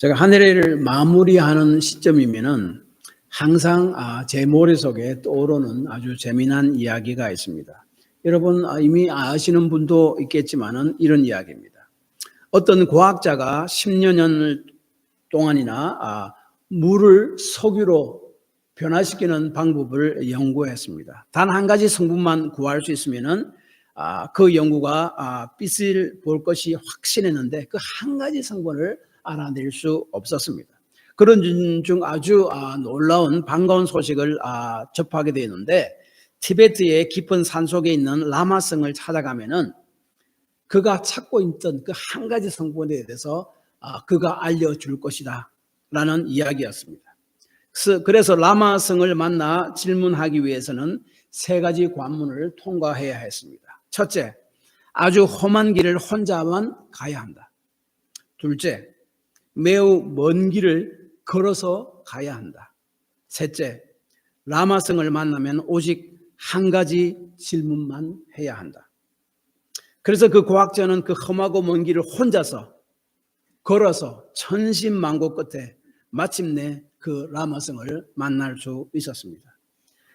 제가 한 해를 마무리하는 시점이면은 항상 제 머릿속에 떠오르는 아주 재미난 이야기가 있습니다. 여러분 이미 아시는 분도 있겠지만은 이런 이야기입니다. 어떤 과학자가 10여 년 동안이나 물을 석유로 변화시키는 방법을 연구했습니다. 단 한 가지 성분만 구할 수 있으면은 그 연구가 빛을 볼 것이 확신했는데 그 한 가지 성분을 알아낼 수 없었습니다. 그런 중 아주 놀라운 반가운 소식을 접하게 되었는데, 티베트의 깊은 산속에 있는 라마성을 찾아가면은 그가 찾고 있던 그 한 가지 성분에 대해서 그가 알려줄 것이다 라는 이야기였습니다. 그래서 라마성을 만나 질문하기 위해서는 세 가지 관문을 통과해야 했습니다. 첫째, 아주 험한 길을 혼자만 가야 한다. 둘째, 매우 먼 길을 걸어서 가야 한다. 셋째, 라마성을 만나면 오직 한 가지 질문만 해야 한다. 그래서 그 과학자는 그 험하고 먼 길을 혼자서 걸어서 천신만고 끝에 마침내 그 라마성을 만날 수 있었습니다.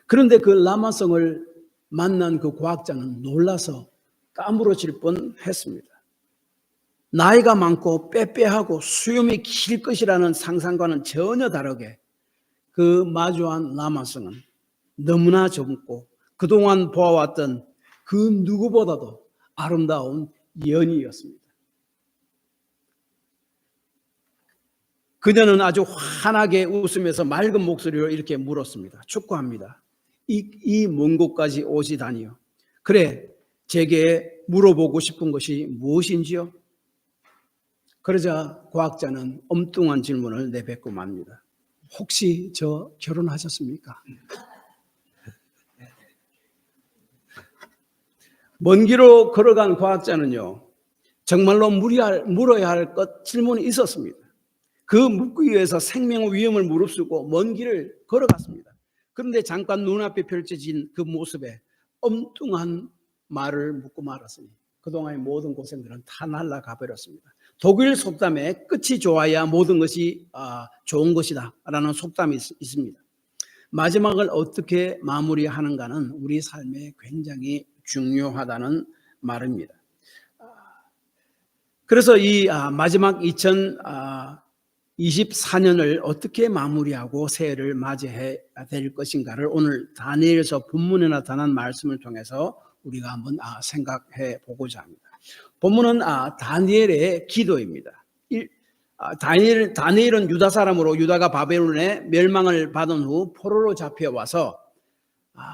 그런데 그 라마성을 만난 그 과학자는 놀라서 까무러질 뻔했습니다. 나이가 많고 빼빼하고 수염이 길 것이라는 상상과는 전혀 다르게 그 마주한 라마성은 너무나 젊고 그동안 보아왔던 그 누구보다도 아름다운 여인이었습니다. 그녀는 아주 환하게 웃으면서 맑은 목소리로 이렇게 물었습니다. 축하합니다. 이 먼 곳까지 오시다니요. 그래, 제게 물어보고 싶은 것이 무엇인지요? 그러자 과학자는 엉뚱한 질문을 내뱉고 맙니다. 혹시 저 결혼하셨습니까? 먼 길로 걸어간 과학자는요, 정말로 물어야 할 것 질문이 있었습니다. 그 묻기 위해서 생명의 위험을 무릅쓰고 먼 길을 걸어갔습니다. 그런데 잠깐 눈앞에 펼쳐진 그 모습에 엉뚱한 말을 묻고 말았으니 그동안의 모든 고생들은 다 날아가 버렸습니다. 독일 속담에 끝이 좋아야 모든 것이 좋은 것이다 라는 속담이 있습니다. 마지막을 어떻게 마무리하는가는 우리 삶에 굉장히 중요하다는 말입니다. 그래서 이 마지막 2024년을 어떻게 마무리하고 새해를 맞이해야 될 것인가를 오늘 다니엘서 본문에 나타난 말씀을 통해서 우리가 한번 생각해 보고자 합니다. 본문은 다니엘의 기도입니다. 다니엘은 유다 사람으로 유다가 바벨론의 멸망을 받은 후 포로로 잡혀와서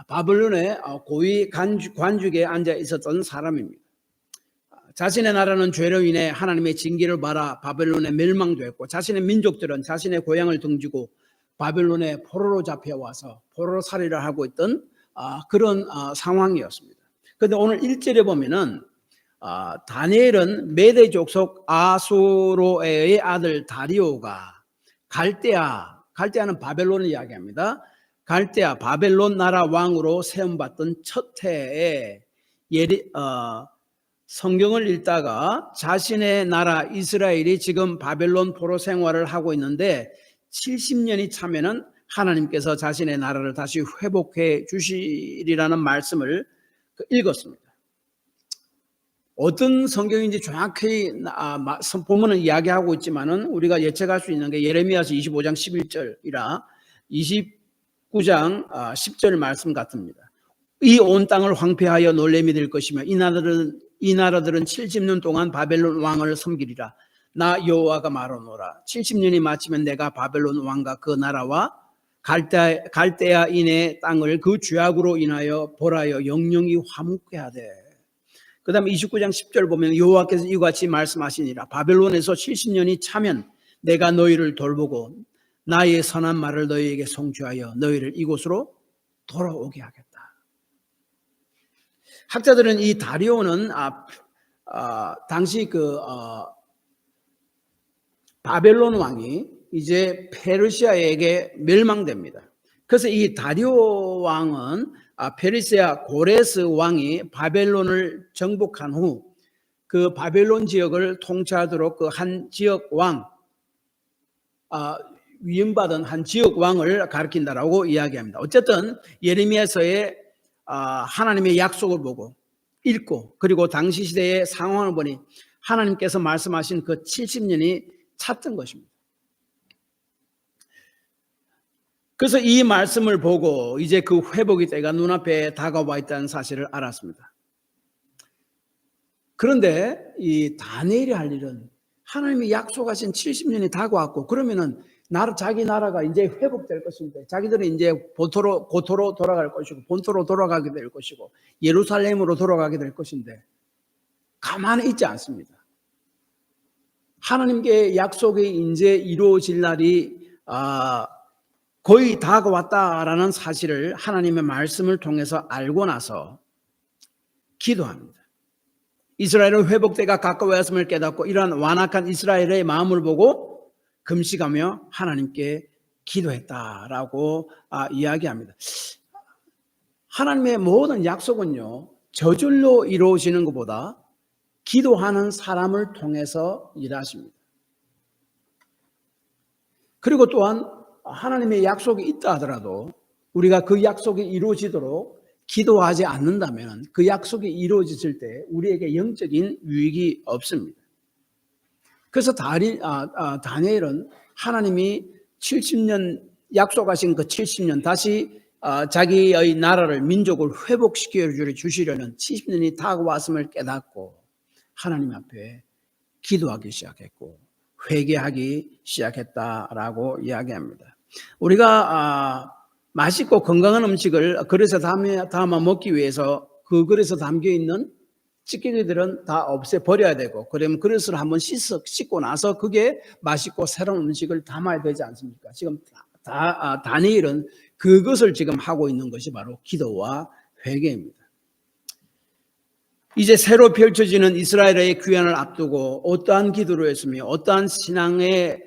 바벨론의 고위 관직에 앉아 있었던 사람입니다. 자신의 나라는 죄로 인해 하나님의 징계를 받아 바벨론에 멸망되었고 자신의 민족들은 자신의 고향을 등지고 바벨론의 포로로 잡혀와서 포로 살이를 하고 있던 그런 상황이었습니다. 그런데 오늘 1절에 보면은 다니엘은 메대 족속 아수로의 아들 다리오가 갈대아는 바벨론을 이야기합니다. 갈대아 바벨론 나라 왕으로 세움받던 첫 해에 성경을 읽다가 자신의 나라 이스라엘이 지금 바벨론 포로 생활을 하고 있는데 70년이 차면은 하나님께서 자신의 나라를 다시 회복해 주시리라는 말씀을 읽었습니다. 어떤 성경인지 정확히 본문은 이야기하고 있지만은 우리가 예측할 수 있는 게 예레미야서 25장 11절이라 29장 10절 말씀 같습니다. 이 온 땅을 황폐하여 놀래미 될 것이며 이 나라들은 70년 동안 바벨론 왕을 섬기리라. 나 여호와가 말하노라. 70년이 마치면 내가 바벨론 왕과 그 나라와 갈대아인의 땅을 그 죄악으로 인하여 벌하여 영영이 화목케 하되. 그 다음에 29장 10절 보면 여호와께서 이같이 말씀하시니라. 바벨론에서 70년이 차면 내가 너희를 돌보고 나의 선한 말을 너희에게 성취하여 너희를 이곳으로 돌아오게 하겠다. 학자들은 이 다리오는 당시 바벨론 왕이 이제 페르시아에게 멸망됩니다. 그래서 이 다리오 왕은 페르시아 고레스 왕이 바벨론을 정복한 후 그 바벨론 지역을 통치하도록 그 한 지역 왕 위임받은 한 지역 왕을 가리킨다라고 이야기합니다. 어쨌든 예레미야서의 하나님의 약속을 보고 읽고 그리고 당시 시대의 상황을 보니 하나님께서 말씀하신 그 70년이 찼던 것입니다. 그래서 이 말씀을 보고 이제 그 회복의 때가 눈앞에 다가와 있다는 사실을 알았습니다. 그런데 이 다니엘이 할 일은 하나님이 약속하신 70년이 다가왔고 그러면은 자기 나라가 이제 회복될 것인데 자기들은 이제 고토로 돌아갈 것이고 본토로 돌아가게 될 것이고 예루살렘으로 돌아가게 될 것인데 가만히 있지 않습니다. 하나님께 약속이 이제 이루어질 날이 거의 다가왔다라는 사실을 하나님의 말씀을 통해서 알고 나서 기도합니다. 이스라엘의 회복 때가 가까워졌음을 깨닫고 이러한 완악한 이스라엘의 마음을 보고 금식하며 하나님께 기도했다라고 이야기합니다. 하나님의 모든 약속은요, 저절로 이루어지는 것보다 기도하는 사람을 통해서 일하십니다. 그리고 또한 하나님의 약속이 있다 하더라도 우리가 그 약속이 이루어지도록 기도하지 않는다면 그 약속이 이루어졌을 때 우리에게 영적인 유익이 없습니다. 그래서 다니엘은 하나님이 70년 약속하신 그 70년 다시 자기의 나라를 민족을 회복시켜 주시려는 70년이 다가왔음을 깨닫고 하나님 앞에 기도하기 시작했고 회개하기 시작했다라고 이야기합니다. 우리가 맛있고 건강한 음식을 그릇에 담아 먹기 위해서 그 그릇에 담겨있는 찌꺼기들은 다 없애버려야 되고 그러면 그릇을 한번 씻고 나서 그게 맛있고 새로운 음식을 담아야 되지 않습니까? 지금 다니엘은 그것을 지금 하고 있는 것이 바로 기도와 회개입니다. 이제 새로 펼쳐지는 이스라엘의 귀환을 앞두고 어떠한 기도를 했으며 어떠한 신앙의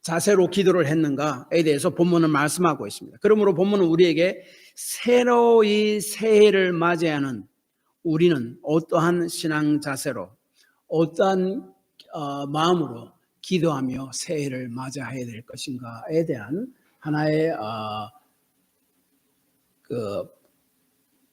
자세로 기도를 했는가에 대해서 본문은 말씀하고 있습니다. 그러므로 본문은 우리에게 새로이 새해를 맞이하는 우리는 어떠한 신앙 자세로 어떠한 마음으로 기도하며 새해를 맞이해야 될 것인가에 대한 하나의 그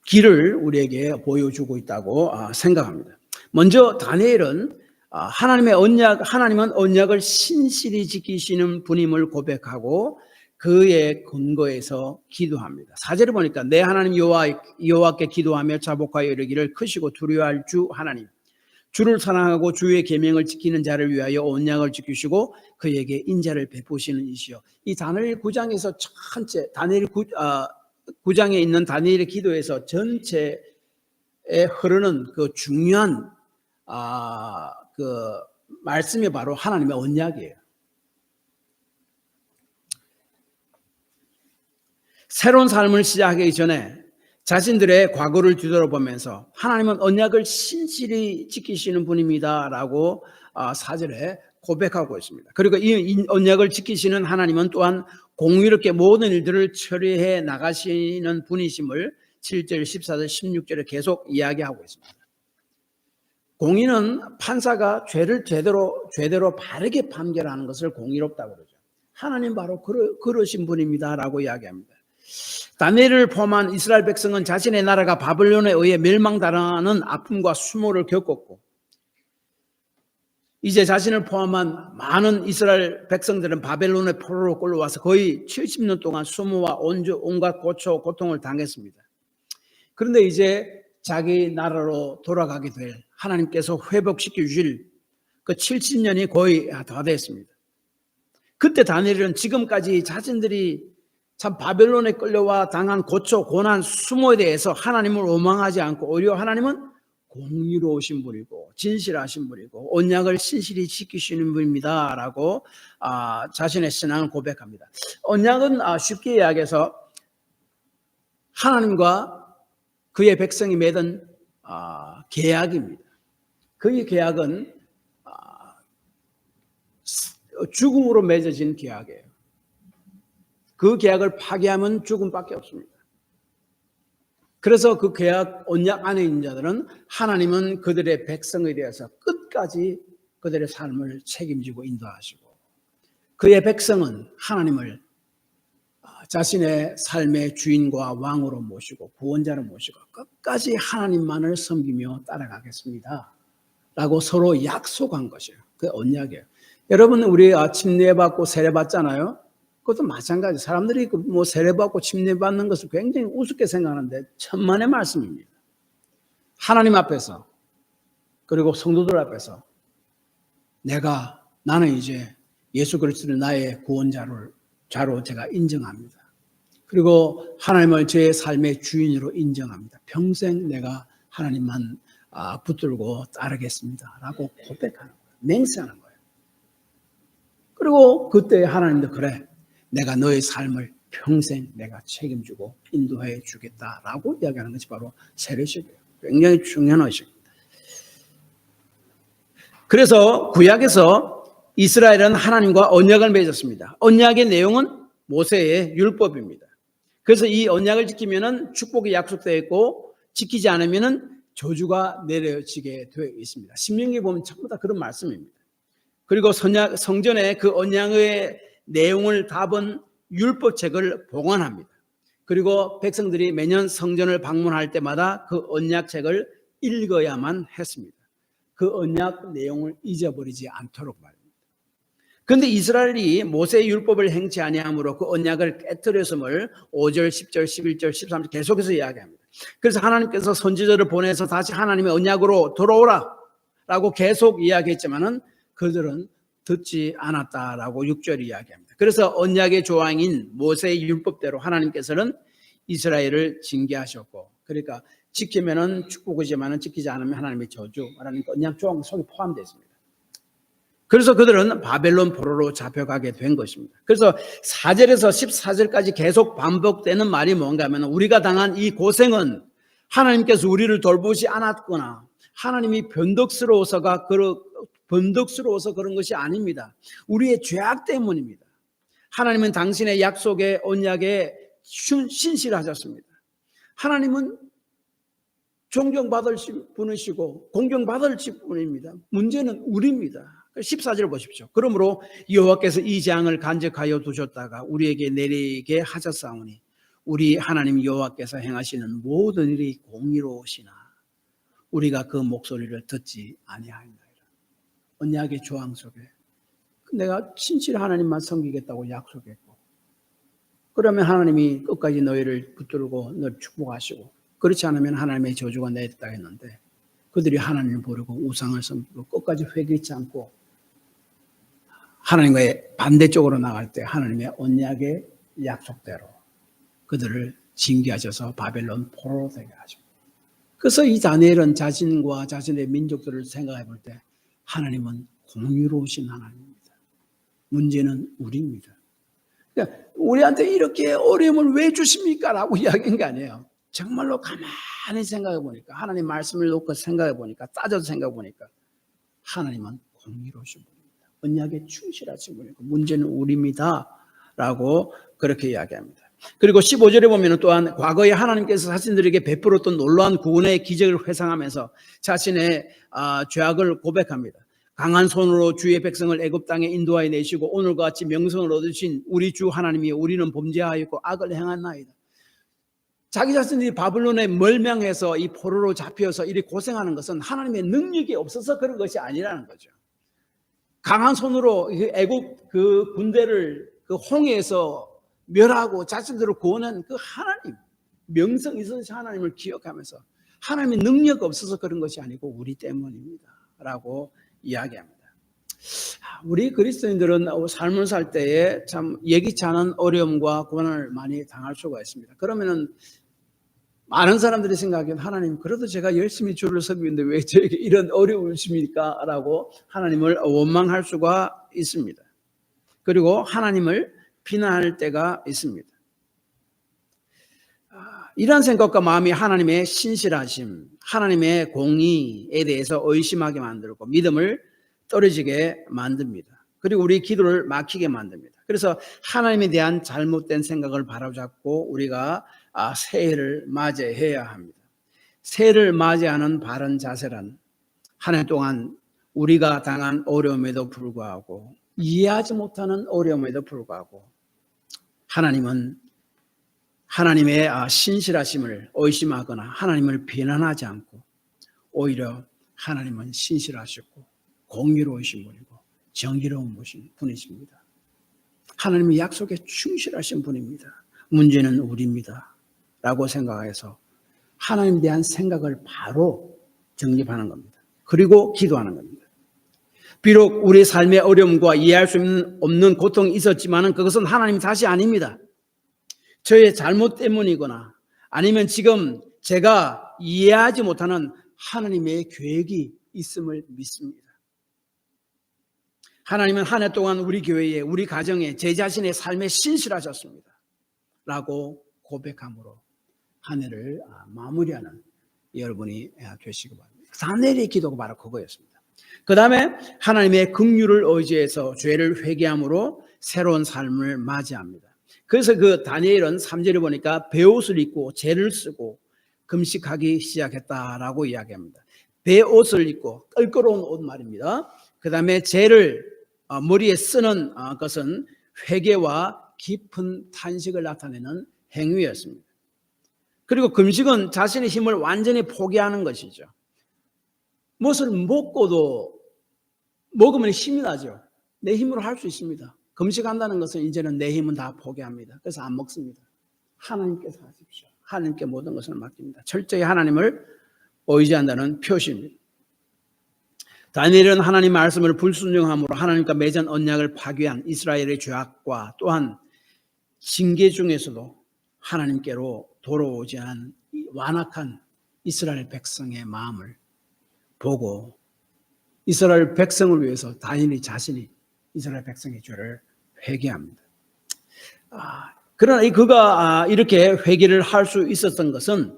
길을 우리에게 보여주고 있다고 생각합니다. 먼저 다니엘은 하나님은 언약을 신실히 지키시는 분임을 고백하고 그의 근거에서 기도합니다. 4절에 보니까 내 하나님 여호와께 기도하며 자복하여 이르기를 크시고 두려워할 주 하나님 주를 사랑하고 주의 계명을 지키는 자를 위하여 언약을 지키시고 그에게 인자를 베푸시는 이시여. 이 다니엘 9장에서 전체 다니엘 9장에 있는 다니엘의 기도에서 전체에 흐르는 그 중요한 그 말씀이 바로 하나님의 언약이에요. 새로운 삶을 시작하기 전에 자신들의 과거를 뒤돌아보면서 하나님은 언약을 신실히 지키시는 분입니다라고 4절에 고백하고 있습니다. 그리고 이 언약을 지키시는 하나님은 또한 공의롭게 모든 일들을 처리해 나가시는 분이심을 7절, 14절, 16절에 계속 이야기하고 있습니다. 공의는 판사가 죄를 제대로 바르게 판결하는 것을 공의롭다고 그러죠. 하나님 바로 그러신 분입니다라고 이야기합니다. 다니엘을 포함한 이스라엘 백성은 자신의 나라가 바벨론에 의해 멸망당하는 아픔과 수모를 겪었고 이제 자신을 포함한 많은 이스라엘 백성들은 바벨론의 포로로 끌려와서 거의 70년 동안 수모와 온갖 고통을 당했습니다. 그런데 이제 자기 나라로 돌아가게 될 하나님께서 회복시켜 주실 그 70년이 거의 다 됐습니다. 그때 다니엘은 지금까지 자신들이 참 바벨론에 끌려와 당한 고난, 수모에 대해서 하나님을 원망하지 않고 오히려 하나님은 공의로우신 분이고 진실하신 분이고 언약을 신실히 지키시는 분입니다라고 자신의 신앙을 고백합니다. 언약은 쉽게 이야기해서 하나님과 그의 백성이 맺은 계약입니다. 그의 계약은 죽음으로 맺어진 계약이에요. 그 계약을 파기하면 죽음밖에 없습니다. 그래서 그 계약 언약 안에 있는 자들은 하나님은 그들의 백성에 대해서 끝까지 그들의 삶을 책임지고 인도하시고 그의 백성은 하나님을 자신의 삶의 주인과 왕으로 모시고 구원자로 모시고 끝까지 하나님만을 섬기며 따라가겠습니다 라고 서로 약속한 것이에요. 그게 언약이에요. 여러분, 우리 침례받고 세례받잖아요. 그것도 마찬가지. 사람들이 뭐 세례받고 침례받는 것을 굉장히 우습게 생각하는데 천만의 말씀입니다. 하나님 앞에서 그리고 성도들 앞에서 나는 이제 예수 그리스도를 나의 구원자로 제가 인정합니다. 그리고 하나님을 제 삶의 주인으로 인정합니다. 평생 내가 하나님만 붙들고 따르겠습니다 라고 고백하는 거예요. 맹세하는 거예요. 그리고 그때 하나님도 그래, 내가 너의 삶을 평생 내가 책임지고 인도해 주겠다라고 이야기하는 것이 바로 세례식이에요. 굉장히 중요한 의식입니다. 그래서 구약에서 이스라엘은 하나님과 언약을 맺었습니다. 언약의 내용은 모세의 율법입니다. 그래서 이 언약을 지키면은 축복이 약속되어 있고 지키지 않으면은 저주가 내려지게 되어 있습니다. 신명기 보면 전부 다 그런 말씀입니다. 그리고 성전에 그 언약의 내용을 담은 율법책을 보관합니다. 그리고 백성들이 매년 성전을 방문할 때마다 그 언약책을 읽어야만 했습니다. 그 언약 내용을 잊어버리지 않도록 말입니다. 그런데 이스라엘이 모세의 율법을 행치 아니함으로 그 언약을 깨뜨렸음을 5절, 10절, 11절, 13절 계속해서 이야기합니다. 그래서 하나님께서 선지자를 보내서 다시 하나님의 언약으로 돌아오라 라고 계속 이야기했지만은 그들은 듣지 않았다라고 6절이 이야기합니다. 그래서 언약의 조항인 모세의 율법대로 하나님께서는 이스라엘을 징계하셨고, 그러니까 지키면은 축복이지만은 지키지 않으면 하나님의 저주라는 언약 조항 속에 포함되어 있습니다. 그래서 그들은 바벨론 포로로 잡혀가게 된 것입니다. 그래서 4절에서 14절까지 계속 반복되는 말이 뭔가 하면 우리가 당한 이 고생은 하나님께서 우리를 돌보지 않았거나 하나님이 변덕스러워서 그런 것이 아닙니다. 우리의 죄악 때문입니다. 하나님은 당신의 약속의 언약에 신실하셨습니다. 하나님은 존경받을 분이시고 공경받을 분입니다. 문제는 우리입니다. 14절 보십시오. 그러므로 여호와께서 이 재앙을 간직하여 두셨다가 우리에게 내리게 하셨사오니 우리 하나님 여호와께서 행하시는 모든 일이 공의로우시나 우리가 그 목소리를 듣지 아니하였나이다. 언약의 조항 속에 내가 진실히 하나님만 섬기겠다고 약속했고, 그러면 하나님이 끝까지 너희를 붙들고 너를 축복하시고, 그렇지 않으면 하나님의 저주가 내렸다 했는데 그들이 하나님을 모르고 우상을 섬기고 끝까지 회개치 않고 하나님과의 반대쪽으로 나갈 때 하나님의 언약의 약속대로 그들을 징계하셔서 바벨론 포로로 되게 하십니다. 그래서 이 다니엘은 자신과 자신의 민족들을 생각해 볼 때 하나님은 공의로우신 하나님입니다. 문제는 우리입니다. 그러니까 우리한테 이렇게 어려움을 왜 주십니까? 라고 이야기한 게 아니에요. 정말로 가만히 생각해 보니까, 하나님 말씀을 놓고 생각해 보니까, 따져서 생각해 보니까 하나님은 공의로우신 분입니다. 언약에 충실하신 분이고 문제는 우리입니다 라고 그렇게 이야기합니다. 그리고 15절에 보면 또한 과거에 하나님께서 자신들에게 베풀었던 놀라운 구원의 기적을 회상하면서 자신의 죄악을 고백합니다. 강한 손으로 주의 백성을 애굽 땅에 인도하여 내시고 오늘과 같이 명성을 얻으신 우리 주 하나님이 우리는 범죄하였고 악을 행했나이다. 자기 자신들이 바벨론에 멀명해서 이 포로로 잡혀서 이리 고생하는 것은 하나님의 능력이 없어서 그런 것이 아니라는 거죠. 강한 손으로 애굽 그 군대를 그 홍해에서 멸하고 자신들을 구원한 그 하나님, 명성 있으신 하나님을 기억하면서 하나님의 능력 없어서 그런 것이 아니고 우리 때문입니다 라고 이야기합니다. 우리 그리스도인들은 삶을 살 때에 참 예기치 않은 어려움과 고난을 많이 당할 수가 있습니다. 그러면은 많은 사람들이 생각하기엔 하나님, 그래도 제가 열심히 주를 섬기는데 왜 저에게 이런 어려움을 주십니까? 라고 하나님을 원망할 수가 있습니다. 그리고 하나님을 비난할 때가 있습니다. 이런 생각과 마음이 하나님의 신실하심, 하나님의 공의에 대해서 의심하게 만들고 믿음을 떨어지게 만듭니다. 그리고 우리 기도를 막히게 만듭니다. 그래서 하나님에 대한 잘못된 생각을 바로잡고 우리가 새해를 맞이해야 합니다. 새해를 맞이하는 바른 자세란 한 해 동안 우리가 당한 어려움에도 불구하고 이해하지 못하는 어려움에도 불구하고 하나님은 하나님의 신실하심을 의심하거나 하나님을 비난하지 않고 오히려 하나님은 신실하셨고 공의로우신 분이고 정의로운 분이십니다. 하나님의 약속에 충실하신 분입니다. 문제는 우리입니다. 라고 생각해서 하나님에 대한 생각을 바로 정립하는 겁니다. 그리고 기도하는 겁니다. 비록 우리 삶의 어려움과 이해할 수 없는 고통이 있었지만 그것은 하나님 탓이 아닙니다. 저의 잘못 때문이거나 아니면 지금 제가 이해하지 못하는 하나님의 계획이 있음을 믿습니다. 하나님은 한 해 동안 우리 교회에, 우리 가정에, 제 자신의 삶에 신실하셨습니다. 라고 고백함으로 한 해를 마무리하는 여러분이 되시기 바랍니다. 다니엘의 기도가 바로 그거였습니다. 그 다음에 하나님의 긍휼을 의지해서 죄를 회개함으로 새로운 삶을 맞이합니다. 그래서 그 다니엘은 3절에 보니까 베옷을 입고 재를 쓰고 금식하기 시작했다라고 이야기합니다. 베옷을 입고 껄끄러운 옷 말입니다. 그 다음에 재를 머리에 쓰는 것은 회개와 깊은 탄식을 나타내는 행위였습니다. 그리고 금식은 자신의 힘을 완전히 포기하는 것이죠. 무엇을 먹으면 힘이 나죠. 내 힘으로 할 수 있습니다. 금식한다는 것은 이제는 내 힘은 다 포기합니다. 그래서 안 먹습니다. 하나님께서 하십시오. 하나님께 모든 것을 맡깁니다. 철저히 하나님을 의지한다는 표시입니다. 다니엘은 하나님 말씀을 불순종함으로 하나님과 맺은 언약을 파괴한 이스라엘의 죄악과 또한 징계 중에서도 하나님께로 돌아오지 않은 완악한 이스라엘 백성의 마음을 보고 이스라엘 백성을 위해서 다니엘이 자신이 이스라엘 백성의 죄를 회개합니다. 그러나 그가 이렇게 회개를 할 수 있었던 것은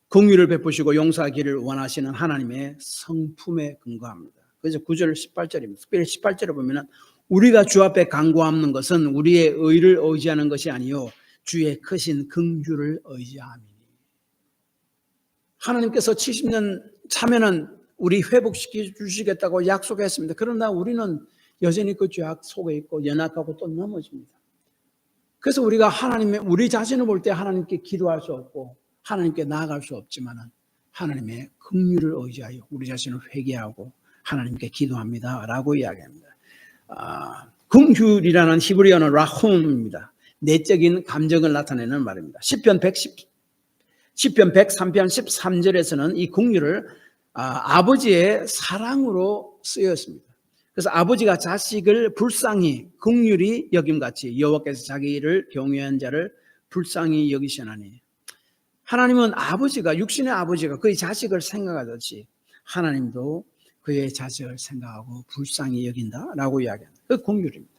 긍휼을 베푸시고 용서하기를 원하시는 하나님의 성품에 근거합니다. 그래서 9절 18절입니다. 특별히 18절에 보면 우리가 주 앞에 간구하는 것은 우리의 의를 의지하는 것이 아니요 주의 크신 긍휼을 의지함이니. 하나님께서 70년 차면은 우리 회복시켜 주시겠다고 약속했습니다. 그러나 우리는 여전히 그 죄악 속에 있고 연약하고 또 넘어집니다. 그래서 우리가 우리 자신을 볼 때 하나님께 기도할 수 없고 하나님께 나아갈 수 없지만 하나님의 긍휼을 의지하여 우리 자신을 회개하고 하나님께 기도합니다. 라고 이야기합니다. 긍휼이라는 히브리어는 라훔입니다. 내적인 감정을 나타내는 말입니다. 시편 103편 13절에서는 이 긍휼을 아버지의 사랑으로 쓰였습니다. 그래서 아버지가 자식을 불쌍히 긍휼히 여김같이 여호와께서 자기를 경외한 자를 불쌍히 여기시나니. 하나님은 아버지가 육신의 아버지가 그의 자식을 생각하듯이 하나님도 그의 자식을 생각하고 불쌍히 여긴다라고 이야기합니다. 그 긍휼입니다.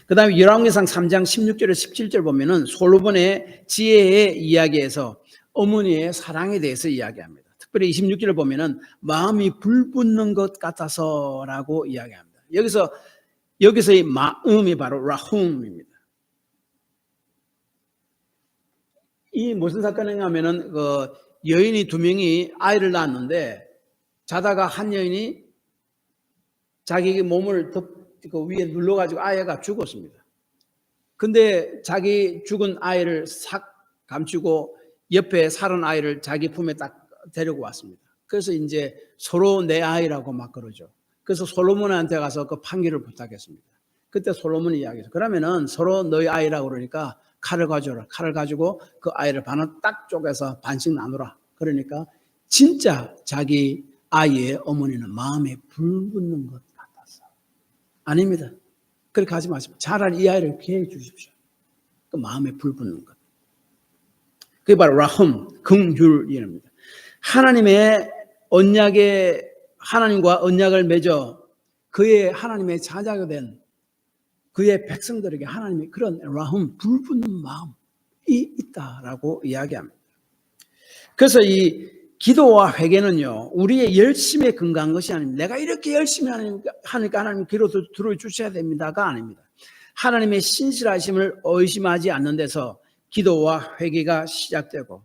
그 다음에 열왕기상 3장 16절에 17절 보면은 솔로몬의 지혜의 이야기에서 어머니의 사랑에 대해서 이야기합니다. 특별히 26절을 보면은 마음이 불붙는 것 같아서라고 이야기합니다. 여기서의 마음이 바로 라훔입니다. 이 무슨 사건인가 하면은 여인이 2명이 아이를 낳았는데 자다가 한 여인이 자기 몸을 그 위에 눌러가지고 아이가 죽었습니다. 근데 자기 죽은 아이를 싹 감추고 옆에 살은 아이를 자기 품에 딱 데리고 왔습니다. 그래서 이제 서로 내 아이라고 막 그러죠. 그래서 솔로몬한테 가서 그 판결을 부탁했습니다. 그때 솔로몬이 이야기했어요. 그러면은 서로 너희 아이라고 그러니까 칼을 가져라. 칼을 가지고 그 아이를 반을 딱 쪼개서 반씩 나누라. 그러니까 진짜 자기 아이의 어머니는 마음에 불 붙는 것 같았어. 아닙니다. 그렇게 하지 마십시오. 차라리 이 아이를 피해 주십시오. 그 마음에 불 붙는 것. 그게 바로 라훔, 긍휼이랍니다. 하나님과 언약을 맺어 그의 하나님의 자녀가 된 그의 백성들에게 하나님의 그런 라훔, 불붙는 마음이 있다라고 이야기합니다. 그래서 이 기도와 회개는요, 우리의 열심에 근거한 것이 아닙니다. 내가 이렇게 열심히 하니까 하나님 기도 들어주셔야 됩니다가 아닙니다. 하나님의 신실하심을 의심하지 않는 데서 기도와 회개가 시작되고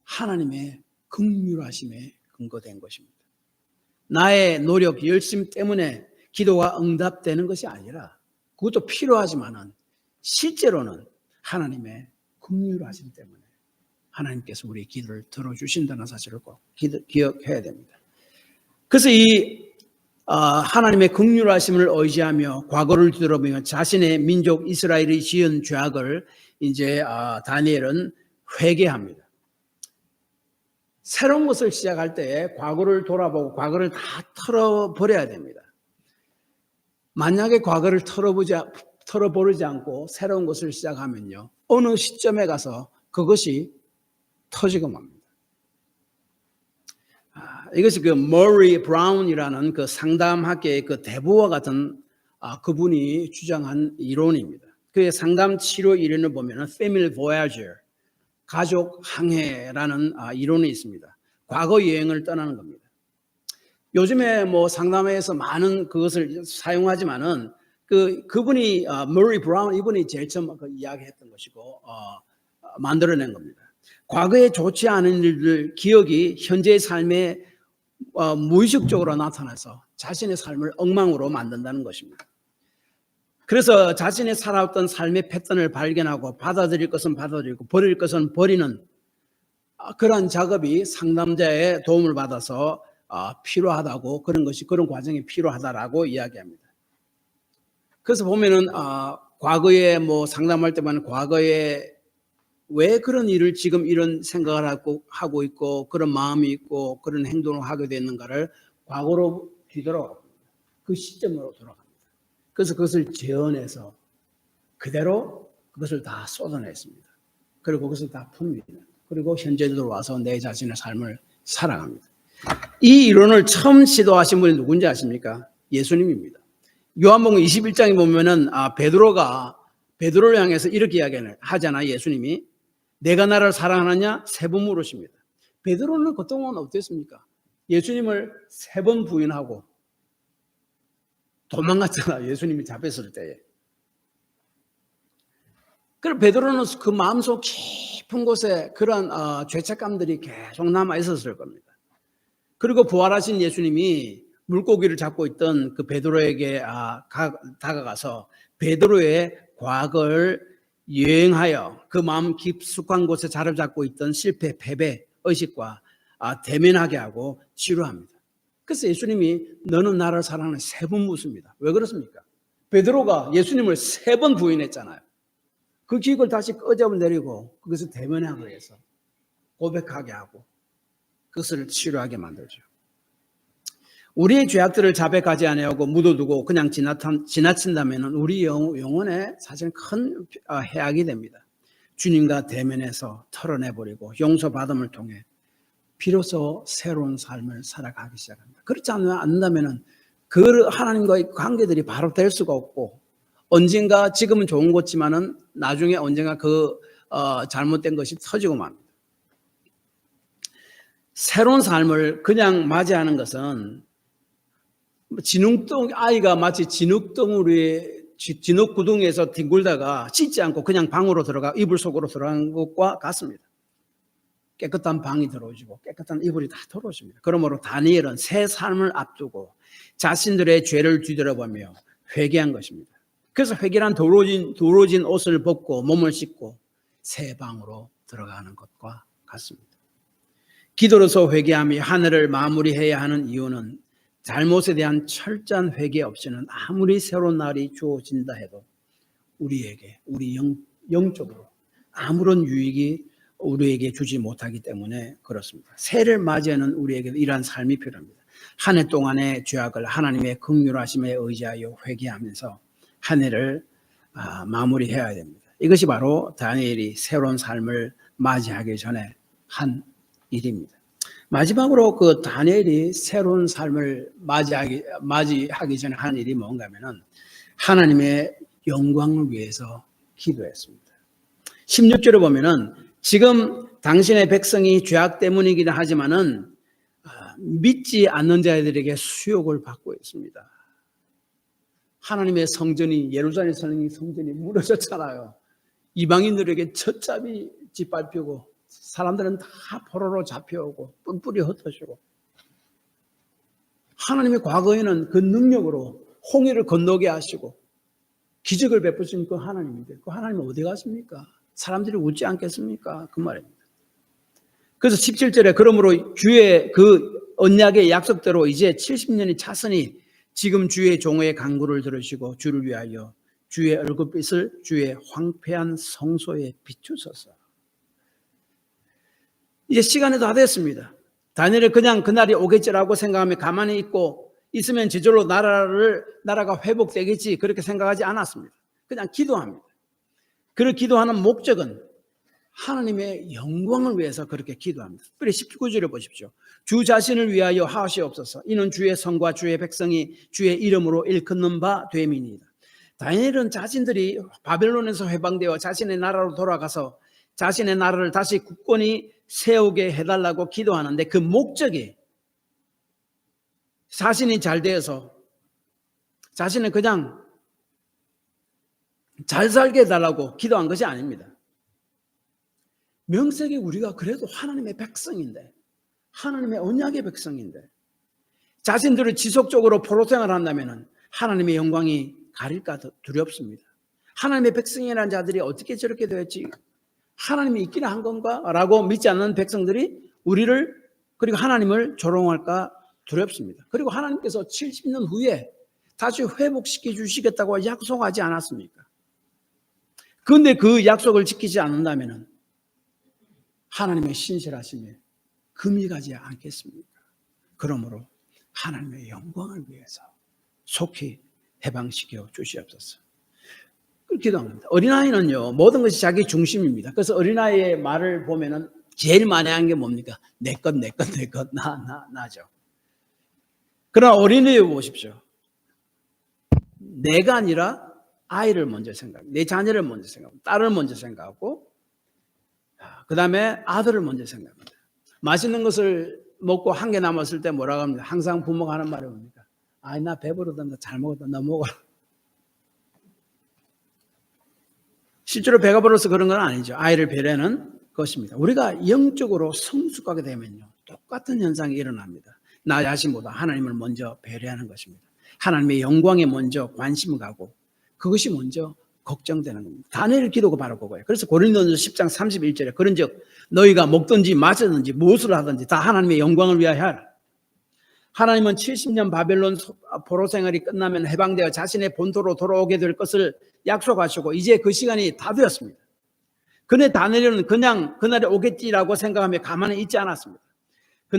하나님의 긍휼하심에 근거된 것입니다. 나의 노력, 열심 때문에 기도가 응답되는 것이 아니라 그것도 필요하지만은 실제로는 하나님의 긍휼하심 때문에 하나님께서 우리의 기도를 들어주신다는 사실을 꼭 기억해야 됩니다. 그래서 이 하나님의 긍휼하심을 의지하며 과거를 뒤돌아보며 자신의 민족 이스라엘이 지은 죄악을 이제 다니엘은 회개합니다. 새로운 것을 시작할 때 과거를 돌아보고 과거를 다 털어버려야 됩니다. 만약에 과거를 털어버리지 않고 새로운 것을 시작하면요, 어느 시점에 가서 그것이 터지고 맙니다. 이것이 그 머리 브라운이라는 그 상담학계의 그 대부와 같은 그분이 주장한 이론입니다. 그의 상담 치료 이론을 보면은 Family Voyager, 가족 항해라는 이론이 있습니다. 과거 여행을 떠나는 겁니다. 요즘에 뭐 상담회에서 많은 그것을 사용하지만은 그분이 머리 브라운 이분이 제일 처음 그 이야기했던 것이고 만들어낸 겁니다. 과거에 좋지 않은 일들 기억이 현재의 삶에 무의식적으로 나타나서 자신의 삶을 엉망으로 만든다는 것입니다. 그래서 자신이 살아왔던 삶의 패턴을 발견하고 받아들일 것은 받아들이고 버릴 것은 버리는 그러한 작업이 상담자의 도움을 받아서 필요하다고, 그런 과정이 필요하다라고 이야기합니다. 그래서 보면은 과거에 뭐 상담할 때만 과거에 왜 그런 일을 지금 이런 생각을 하고 있고 그런 마음이 있고 그런 행동을 하게 됐는가를 과거로 뒤돌아갑니다. 그 시점으로 돌아갑니다. 그래서 그것을 재현해서 그대로 그것을 다 쏟아냈습니다. 그리고 그것을 다 풉니다. 그리고 현재로 와서 내 자신의 삶을 살아갑니다. 이 이론을 처음 시도하신 분이 누군지 아십니까? 예수님입니다. 요한복음 21장에 보면은 베드로를 향해서 이렇게 이야기를 하잖아요. 예수님이 내가 나를 사랑하느냐? 3번 물으십니다. 베드로는 그동안 어땠습니까? 예수님을 3번 부인하고 도망갔잖아요. 예수님이 잡혔을 때에. 그래서 베드로는 그 마음속 깊은 곳에 그런 죄책감들이 계속 남아 있었을 겁니다. 그리고 부활하신 예수님이 물고기를 잡고 있던 그 베드로에게 다가가서 베드로의 과거를 여행하여 그 마음 깊숙한 곳에 자리 잡고 있던 실패, 패배, 의식과 대면하게 하고 치료합니다. 그래서 예수님이 너는 나를 사랑하는 3번 묻습니다. 왜 그렇습니까? 베드로가 예수님을 3번 부인했잖아요. 그 기억을 다시 끄집어내리고 그것을 대면하기 위해서 고백하게 하고 그것을 치료하게 만들죠. 우리의 죄악들을 자백하지 아니하고 묻어두고 그냥 지나친다면 우리 영혼에 사실 큰 해악이 됩니다. 주님과 대면해서 털어내버리고 용서받음을 통해 비로소 새로운 삶을 살아가기 시작합니다. 그렇지 않는다면 그 하나님과의 관계들이 바로 될 수가 없고 언젠가 지금은 좋은 것지만은 나중에 언젠가 그 잘못된 것이 터지고 맙니다. 새로운 삶을 그냥 맞이하는 것은 아이가 마치 진흙 구덩이에서 뒹굴다가 씻지 않고 그냥 방으로 들어가 이불 속으로 들어간 것과 같습니다. 깨끗한 방이 들어오시고 깨끗한 이불이 다 들어오십니다. 그러므로 다니엘은 새 삶을 앞두고 자신들의 죄를 뒤돌아보며 회개한 것입니다. 그래서 회개란 더러워진 옷을 벗고 몸을 씻고 새 방으로 들어가는 것과 같습니다. 기도로서 회개하며 하늘을 마무리해야 하는 이유는 잘못에 대한 철저한 회개 없이는 아무리 새로운 날이 주어진다 해도 우리 영적으로 아무런 유익이 우리에게 주지 못하기 때문에 그렇습니다. 새해를 맞이하는 우리에게 이러한 삶이 필요합니다. 한 해 동안의 죄악을 하나님의 긍휼하심에 의지하여 회개하면서 한 해를 마무리해야 됩니다. 이것이 바로 다니엘이 새로운 삶을 맞이하기 전에 한 일입니다. 마지막으로 그 다니엘이 새로운 삶을 맞이하기 전에 한 일이 뭔가 하면은 하나님의 영광을 위해서 기도했습니다. 16절에 보면은 지금 당신의 백성이 죄악 때문이긴 하지만은 믿지 않는 자들에게 수욕을 받고 있습니다. 하나님의 성전이 예루살렘 성전이 무너졌잖아요. 이방인들에게 첩잡이 짓밟히고 사람들은 다 포로로 잡혀오고 뿔뿔이 흩어지고 하나님의 과거에는 그 능력으로 홍해를 건너게 하시고 기적을 베푸신 그 하나님인데 그 하나님은 어디 갔습니까? 사람들이 웃지 않겠습니까? 그 말입니다. 그래서 17절에 그러므로 주의 그 언약의 약속대로 이제 70년이 찼으니 지금 주의 종의 간구를 들으시고 주를 위하여 주의 얼굴빛을 주의 황폐한 성소에 비추소서. 이제 시간이 다 됐습니다. 다니엘은 그냥 그날이 오겠지라고 생각하며 가만히 있으면 저절로 나라가 회복되겠지 그렇게 생각하지 않았습니다. 그냥 기도합니다. 그 기도하는 목적은 하나님의 영광을 위해서 그렇게 기도합니다. 특별히 19절을 보십시오. 주 자신을 위하여 하시옵소서. 이는 주의 성과 주의 백성이 주의 이름으로 일컫는 바 됨이니이다. 다니엘은 자신들이 바벨론에서 해방되어 자신의 나라로 돌아가서 자신의 나라를 다시 굳건히 세우게 해달라고 기도하는데 그 목적이 자신이 잘 되어서 자신을 그냥 잘 살게 해달라고 기도한 것이 아닙니다. 명색이 우리가 그래도 하나님의 백성인데 하나님의 언약의 백성인데 자신들을 지속적으로 포로생활을 한다면 하나님의 영광이 가릴까 두렵습니다. 하나님의 백성이라는 자들이 어떻게 저렇게 되었지? 하나님이 있기는 한 건가? 라고 믿지 않는 백성들이 우리를 그리고 하나님을 조롱할까 두렵습니다. 그리고 하나님께서 70년 후에 다시 회복시켜 주시겠다고 약속하지 않았습니까? 그런데 그 약속을 지키지 않는다면 하나님의 신실하심에 금이 가지 않겠습니까? 그러므로 하나님의 영광을 위해서 속히 해방시켜 주시옵소서. 그렇게 기도합니다. 어린아이는요, 모든 것이 자기 중심입니다. 그래서 어린아이의 말을 보면은 제일 많이 하는 게 뭡니까? 내 것, 나죠. 그러나 어린이를 보십시오. 내가 아니라 아이를 먼저 생각합니다. 내 자녀를 먼저 생각합니다. 딸을 먼저 생각하고, 그 다음에 아들을 먼저 생각합니다. 맛있는 것을 먹고 한 개 남았을 때 뭐라고 합니까? 항상 부모가 하는 말이 뭡니까? 아이, 나 배부르다, 나 잘 먹었다, 너 먹어라. 실제로 배가 불러서 그런 건 아니죠. 아이를 배려하는 것입니다. 우리가 영적으로 성숙하게 되면요, 똑같은 현상이 일어납니다. 나 자신보다 하나님을 먼저 배려하는 것입니다. 하나님의 영광에 먼저 관심을 가고 그것이 먼저 걱정되는 겁니다. 다니엘 기도가 바로 그거예요. 그래서 고린도전서 10장 31절에 그런즉 너희가 먹든지 마시든지 무엇을 하든지 다 하나님의 영광을 위하여 하라. 하나님은 70년 바벨론 포로 생활이 끝나면 해방되어 자신의 본토로 돌아오게 될 것을 약속하시고 이제 그 시간이 다 되었습니다. 그런데 다니엘은 그냥 그날에 오겠지라고 생각하며 가만히 있지 않았습니다. 그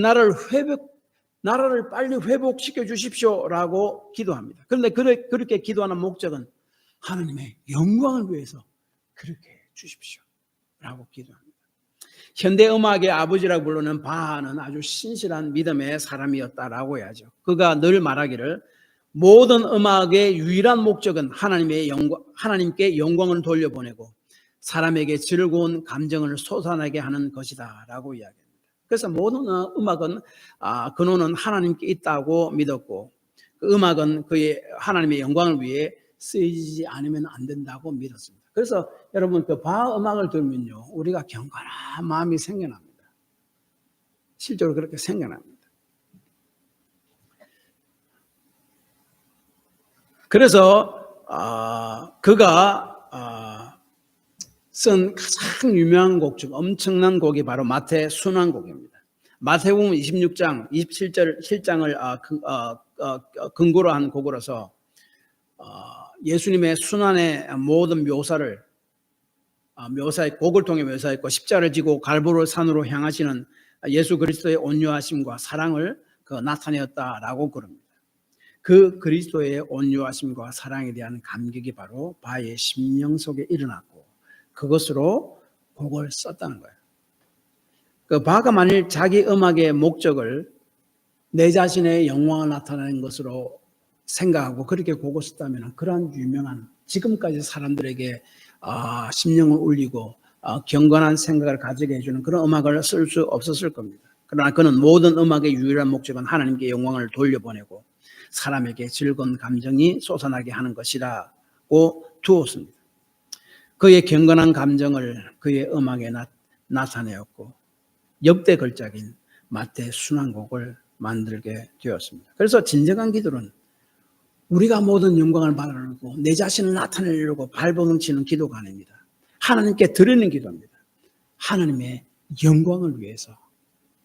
나라를 빨리 회복시켜 주십시오라고 기도합니다. 그런데 그렇게 기도하는 목적은 하나님의 영광을 위해서 그렇게 해 주십시오라고 기도합니다. 현대 음악의 아버지라고 부르는 바하는 아주 신실한 믿음의 사람이었다라고 해야죠. 그가 늘 말하기를 모든 음악의 유일한 목적은 하나님께 영광을 돌려보내고 사람에게 즐거운 감정을 솟아나게 하는 것이다 라고 이야기합니다. 그래서 모든 음악은 근원은 하나님께 있다고 믿었고 그 음악은 그의 하나님의 영광을 위해 쓰이지 않으면 안 된다고 믿었습니다. 그래서 여러분 그 바하 음악을 들으면요 우리가 경건한 마음이 생겨납니다. 실제로 그렇게 생겨납니다. 그래서 그가 쓴 가장 유명한 곡 중 엄청난 곡이 바로 마태 순환곡입니다. 마태복음 26장 27장을 근거로 한 곡으로서 예수님의 순환의 모든 곡을 통해 묘사했고 십자가를 지고 갈보리 산으로 향하시는 예수 그리스도의 온유하심과 사랑을 나타내었다라고 그럽니다. 그 그리스도의 온유하심과 사랑에 대한 감격이 바로 바의 심령 속에 일어났고 그것으로 곡을 썼다는 거예요. 그 바가 만일 자기 음악의 목적을 내 자신의 영광을 나타내는 것으로 생각하고 그렇게 곡을 썼다면 그러한 유명한 지금까지 사람들에게 심령을 울리고 경건한 생각을 가지게 해주는 그런 음악을 쓸 수 없었을 겁니다. 그러나 그는 모든 음악의 유일한 목적은 하나님께 영광을 돌려보내고 사람에게 즐거운 감정이 솟아나게 하는 것이라고 두었습니다. 그의 경건한 감정을 그의 음악에 나타내었고 역대 걸작인 마태 순환곡을 만들게 되었습니다. 그래서 진정한 기도는 우리가 모든 영광을 바라고 내 자신을 나타내려고 발버둥치는 기도가 아닙니다. 하나님께 드리는 기도입니다. 하나님의 영광을 위해서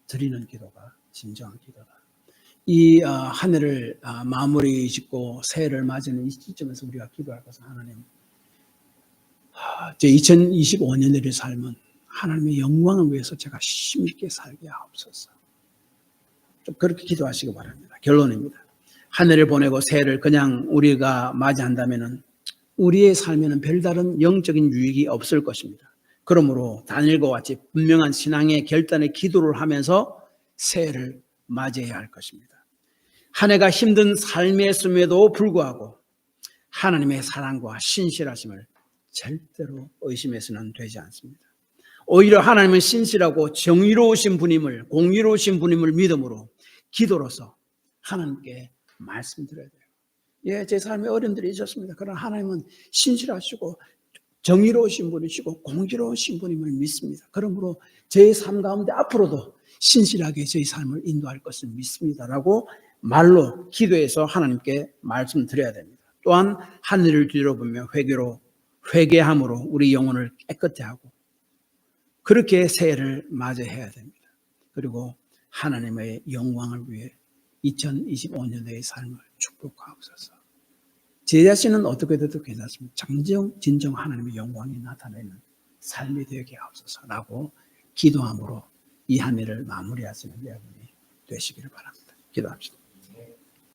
드리는 기도가 진정한 기도다. 이 한 해를 마무리 짓고 새해를 맞이하는 이 시점에서 우리가 기도할 것은 하나님, 제 2025년의 삶은 하나님의 영광을 위해서 제가 힘있게 살게 하옵소서. 좀 그렇게 기도하시기 바랍니다. 결론입니다. 한 해를 보내고 새해를 그냥 우리가 맞이한다면 우리의 삶에는 별다른 영적인 유익이 없을 것입니다. 그러므로 다니엘과 같이 분명한 신앙의 결단의 기도를 하면서 새해를 맞이해야 할 것입니다. 한 해가 힘든 삶이었음에도 불구하고 하나님의 사랑과 신실하심을 절대로 의심해서는 되지 않습니다. 오히려 하나님은 신실하고 정의로우신 분임을, 공의로우신 분임을 믿음으로 기도로서 하나님께 말씀드려야 돼요. 예, 제 삶에 어려움들이 있었습니다. 그러나 하나님은 신실하시고 정의로우신 분이시고 공의로우신 분임을 믿습니다. 그러므로 제 삶 가운데 앞으로도 신실하게 저희 삶을 인도할 것을 믿습니다라고 말로 기도해서 하나님께 말씀드려야 됩니다. 또한 하늘을 뒤돌아보며 회개함으로 우리 영혼을 깨끗게 하고 그렇게 새해를 맞이해야 됩니다. 그리고 하나님의 영광을 위해 2025년의 삶을 축복하옵소서. 제 자신은 어떻게 돼도 괜찮습니다. 진정 하나님의 영광이 나타내는 삶이 되게 하옵소서라고 기도함으로 이 한 해를 마무리하시는 여러분이 되시기를 바랍니다. 기도합시다.